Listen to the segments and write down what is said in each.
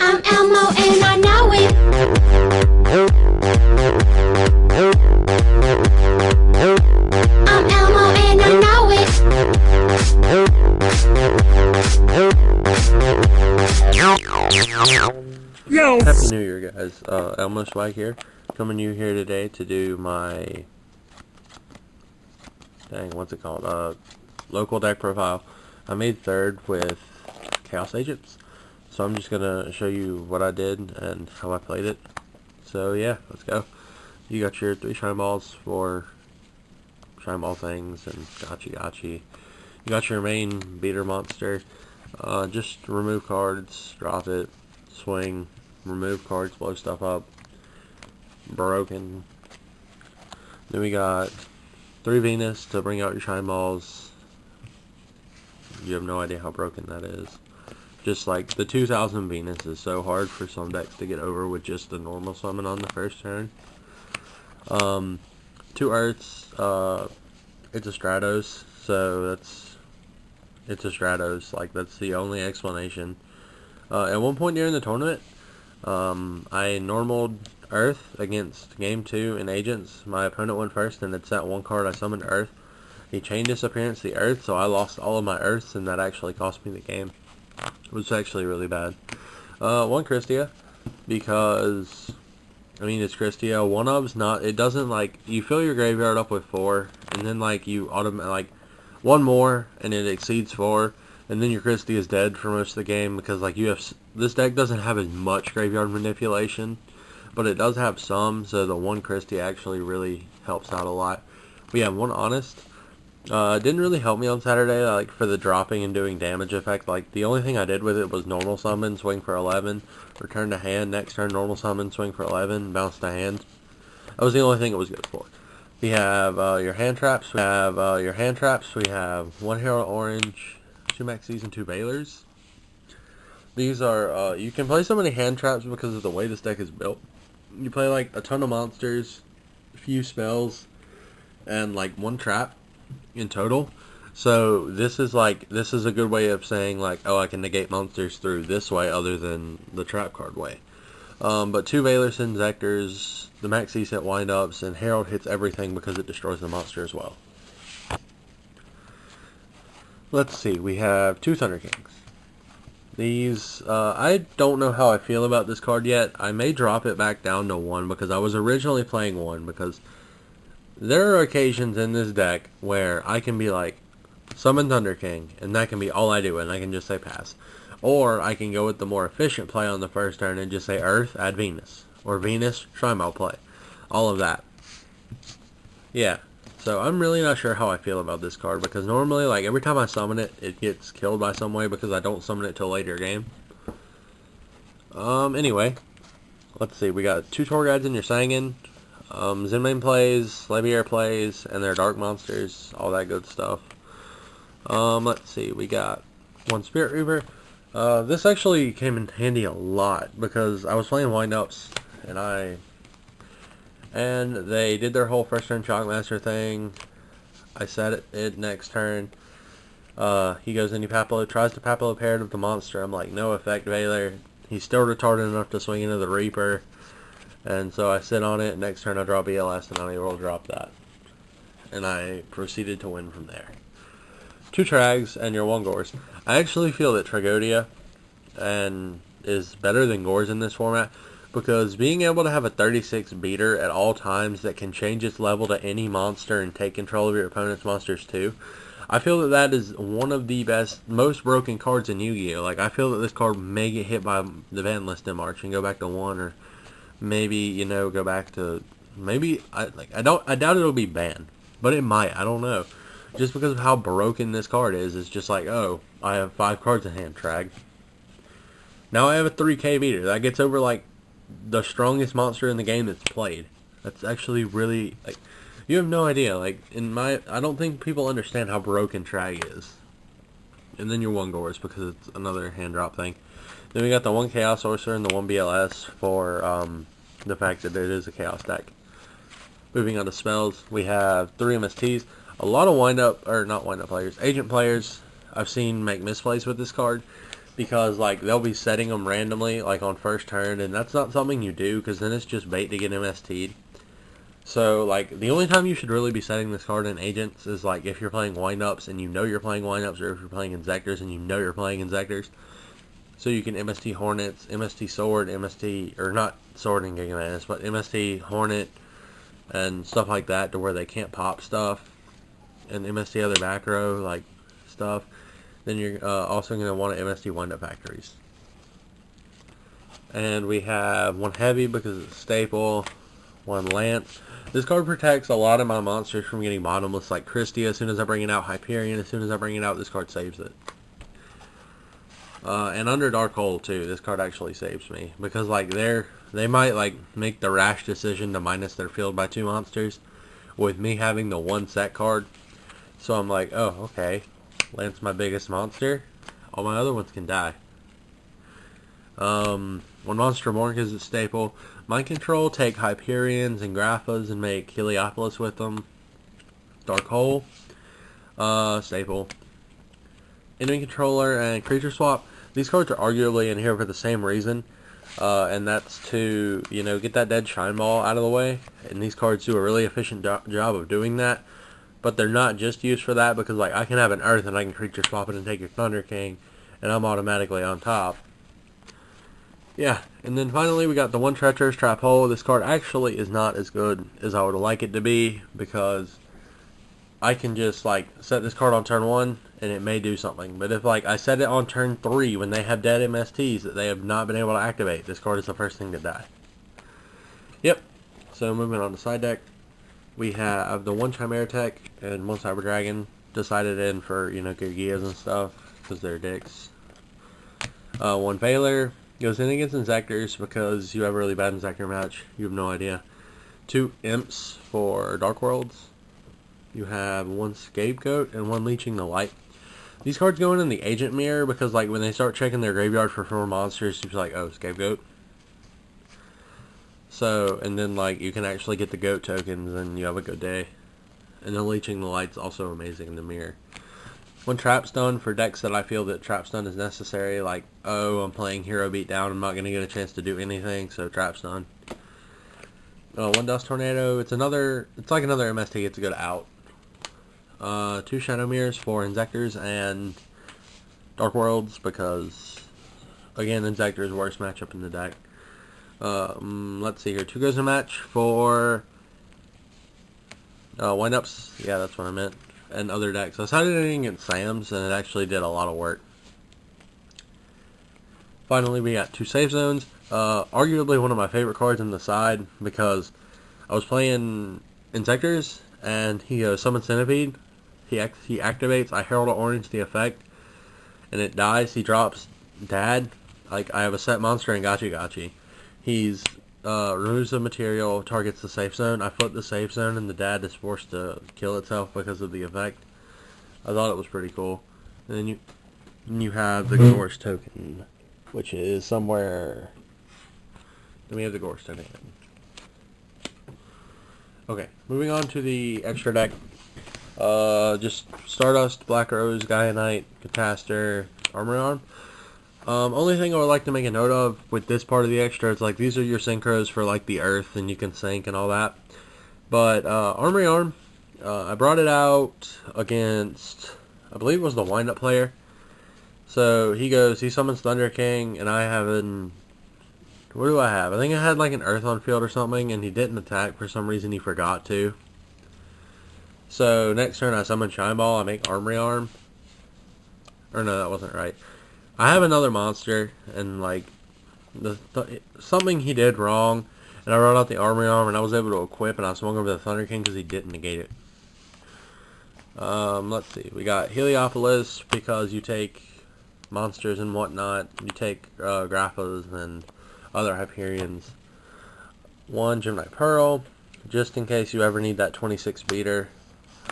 I'm Elmo and I know it. I'm Elmo and I know it. Yo! Happy New Year, guys. Elmo Swag here. Coming to you here today to do my... what's it called? Local deck profile. I made third with Chaos Agents. So I'm just gonna show you what I did and how I played it. So yeah, let's go. You got your 3 Shine Balls for Shine Ball things and gotchi. You got your main beater monster. Just remove cards, drop it, swing, remove cards, blow stuff up. Broken. Then we got 3 Venus to bring out your Shine Balls. You have no idea how broken that is. Just like the 2000 Venus is so hard for some decks to get over with just the normal summon on the first turn. 2 Earths, it's a Stratos, so it's a Stratos, like that's the only explanation. At one point during the tournament, I normaled Earth against Game 2 in Agents. My opponent went first and had set 1 card. I summoned Earth. He changed his appearance to Earth, so I lost all of my Earths, and that actually cost me the game. It was actually really bad. 1 Christia, because, I mean, it's Christia. 1-of's not, it doesn't, like, you fill your graveyard up with 4, and then, like, you automatically, like, 1 more, and it exceeds 4, and then your Christia is dead for most of the game, because, like, you have, this deck doesn't have as much graveyard manipulation, but it does have some, so the 1 Christia actually really helps out a lot. We have 1 Honest. Didn't really help me on Saturday, like, for the dropping and doing damage effect. Like, the only thing I did with it was normal summon, swing for 11, return to hand, next turn normal summon, swing for 11, bounce to hand. That was the only thing it was good for. We have, your hand traps, we have 1 Hero Orange, 2 Maxis, and 2 Baylors. These are, you can play so many hand traps because of the way this deck is built. You play, like, a ton of monsters, a few spells, and, like, 1 trap in total. So this is a good way of saying, like, oh, I can negate monsters through this way other than the trap card way. But 2 Valor sends Vectors, the Maxis hit windups, and Herald hits everything because it destroys the monster as well. Let's see, we have 2 Thunder Kings. These, I don't know how I feel about this card yet. I may drop it back down to 1 because I was originally playing 1 because there are occasions in this deck where I can be like, summon Thunder King, and that can be all I do, and I can just say pass. Or I can go with the more efficient play on the first turn and just say Earth, add Venus. Or Venus, Shine Ball play. All of that. Yeah. So I'm really not sure how I feel about this card, because normally, like, every time I summon it, it gets killed by some way because I don't summon it till later game. Anyway. Let's see, we got 2 Tour Guides in your Sangin. Zenmain plays, Leviair plays, and their dark monsters, all that good stuff. Let's see, we got 1 Spirit Reaver. This actually came in handy a lot because I was playing windups, and they did their whole first turn Shockmaster thing. I set it next turn. He goes in, he tries to Papillon Parrot the monster. I'm like, no effect, Valor. He's still retarded enough to swing into the Reaper. And so I sit on it, next turn I draw BLS, and I will drop that. And I proceeded to win from there. 2 Trags, and your 1 Gores. I actually feel that Tragodia is better than Gores in this format, because being able to have a 36 beater at all times that can change its level to any monster and take control of your opponent's monsters too, I feel that that is one of the most broken cards in Yu-Gi-Oh! Like, I feel that this card may get hit by the Vandalist in March and go back to 1, or maybe, you know, go back to, maybe, I doubt it'll be banned, but it might, I don't know. Just because of how broken this card is, it's just like, oh, I have 5 cards in hand, Trag. Now I have a 3k beater. That gets over, like, the strongest monster in the game that's played. That's actually really, like, you have no idea, like, I don't think people understand how broken Trag is. And then your 1 Gores, because it's another hand drop thing. Then we got the 1 Chaos Sorcerer and the 1 BLS for the fact that it is a Chaos deck. Moving on to spells, we have 3 MSTs. A lot of not wind up players, agent players I've seen make misplays with this card. because like they'll be setting them randomly like on first turn, and that's not something you do because then it's just bait to get MST'd. So like the only time you should really be setting this card in Agents is like if you're playing windups and you know you're playing windups, or if you're playing Inzectors and you know you're playing Inzectors. So you can MST Hornets, MST Sword, MST, or not Sword and Gigamantis, but MST Hornet and stuff like that to where they can't pop stuff, and MST other back row like stuff. Then you're also going to want to MST Windup Factories. And we have one Heavy because it's a staple, one Lance. This card protects a lot of my monsters from getting bottomless, like Christie. As soon as I bring it out, Hyperion. As soon as I bring it out, this card saves it. And under Dark Hole too, this card actually saves me because like they might like make the rash decision to minus their field by 2 monsters, with me having the 1 set card. So I'm like, oh okay, Lance my biggest monster. All my other ones can die. One monster more because it's staple. Mind Control, take Hyperions and Graphas and make Heliopolis with them. Dark Hole, staple. Enemy Controller and Creature Swap. These cards are arguably in here for the same reason, and that's to, you know, get that dead Shine Ball out of the way. And these cards do a really efficient job of doing that. But they're not just used for that, because like I can have an Earth and I can Creature Swap it and take your Thunder King, and I'm automatically on top. Yeah, and then finally we got the one Treacherous Trap Hole. This card actually is not as good as I would like it to be, because I can just like set this card on turn 1 and it may do something. But if like I set it on turn 3 when they have dead MSTs that they have not been able to activate, this card is the first thing to die. Yep. So moving on to side deck, we have the one Chimera Tech and one Cyber Dragon decided in for, you know, Gigas and stuff because they're dicks. One Veiler goes in against Inzectors because you have a really bad Inzector match. You have no idea. 2 Imps for Dark Worlds. You have one Scapegoat and one Leeching the Light. These cards go in the Agent Mirror because like when they start checking their graveyard for 4 monsters, you're like, oh, Scapegoat. So, and then like you can actually get the goat tokens and you have a good day. And then Leeching the Light's also amazing in the mirror. One Trap Stun for decks that I feel that Trap Stun is necessary, like, oh, I'm playing Hero Beatdown, I'm not going to get a chance to do anything, so Trap Stun. One Dust Tornado, it's like another MST, it's a good out. 2 Shadow Mirrors for Inzectors and Dark Worlds, because, again, Inzector is the worst matchup in the deck. Let's see here, 2 goes in a match for Windups, yeah, that's what I meant, and other decks. I decided it against Sam's, and it actually did a lot of work. Finally, we got 2 Safe Zones. Arguably one of my favorite cards in the side, because I was playing Inzectors, and he goes Summon Centipede. He activates, I Herald Orange the effect, and it dies. He drops Dad. Like, I have a set monster in Gachi. He's removes the material, targets the safe zone. I flip the safe zone, and the Dad is forced to kill itself because of the effect. I thought it was pretty cool. And then you have the Gorse token, which is somewhere. Then we have the Gorse token. Okay, moving on to the extra deck. Just Stardust, Black Rose, Gaia Knight, Catastor, Armory Arm. Only thing I would like to make a note of with this part of the extra is like these are your synchros for like the Earth and you can sync and all that. But Armory Arm, I brought it out against, I believe it was the wind-up player. So he summons Thunder King, and I have what do I have? I think I had like an Earth on field or something, and he didn't attack for some reason. He forgot to. So next turn I summon Shine Ball, I make Armory Arm. Or no, that wasn't right. I have another monster, and like something he did wrong, and I brought out the Armory Arm, and I was able to equip, and I swung over the Thunder King because he didn't negate it. Let's see. We got Heliopolis because you take monsters and whatnot. You take Graphas and other Hyperions. One Gemini Pearl, just in case you ever need that 26 beater.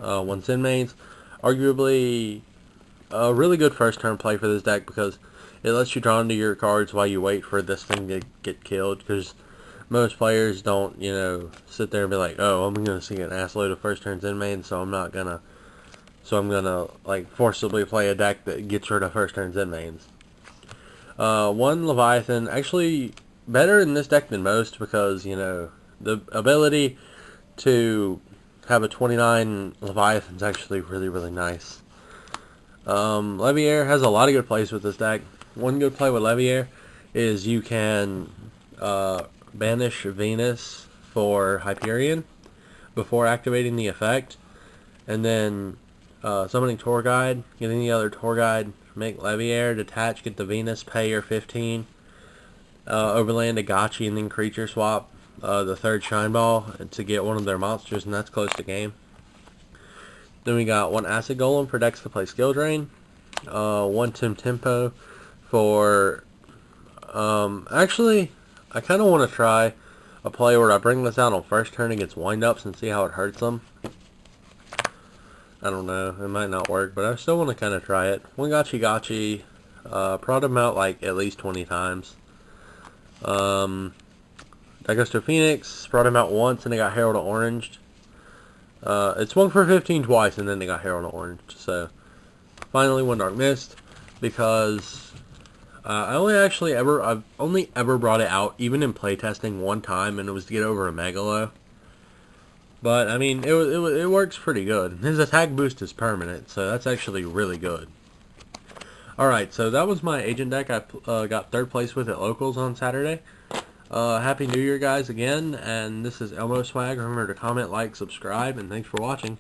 One Zen Mains. Arguably a really good first turn play for this deck because it lets you draw into your cards while you wait for this thing to get killed, because most players don't, you know, sit there and be like, oh, I'm going to see an assload of first turn Zen Mains, so I'm going to like forcibly play a deck that gets rid of first turn Zen Mains. One Leviathan, actually better in this deck than most because, you know, the ability to have a 29 Leviathan is actually really, really nice. Leviair has a lot of good plays with this deck. One good play with Leviair is you can banish Venus for Hyperion before activating the effect, and then summoning Tour Guide, getting the other Tour Guide, make Leviair, detach, get the Venus, pay your 15, overland a Gotchi, and then creature swap the third Shine Ball to get one of their monsters, and that's close to game. Then we got one Acid Golem for decks to play Skill Drain, one Tempo for, actually, I kind of want to try a play where I bring this out on first turn against windups and see how it hurts them. I don't know, it might not work, but I still want to kind of try it. One Gotchi, prod him out like at least 20 times. That goes to Phoenix, brought him out once and they got Herald Oranged. It swung for 15 twice and then they got Herald Oranged. So, finally one Dark Mist, because I've only ever brought it out, even in playtesting, one time, and it was to get over a Megalo. But, I mean, it works pretty good. His attack boost is permanent, so that's actually really good. Alright, so that was my agent deck I got third place with at Locals on Saturday. Happy New Year, guys, again, and this is Elmo Swag. Remember to comment, like, subscribe, and thanks for watching.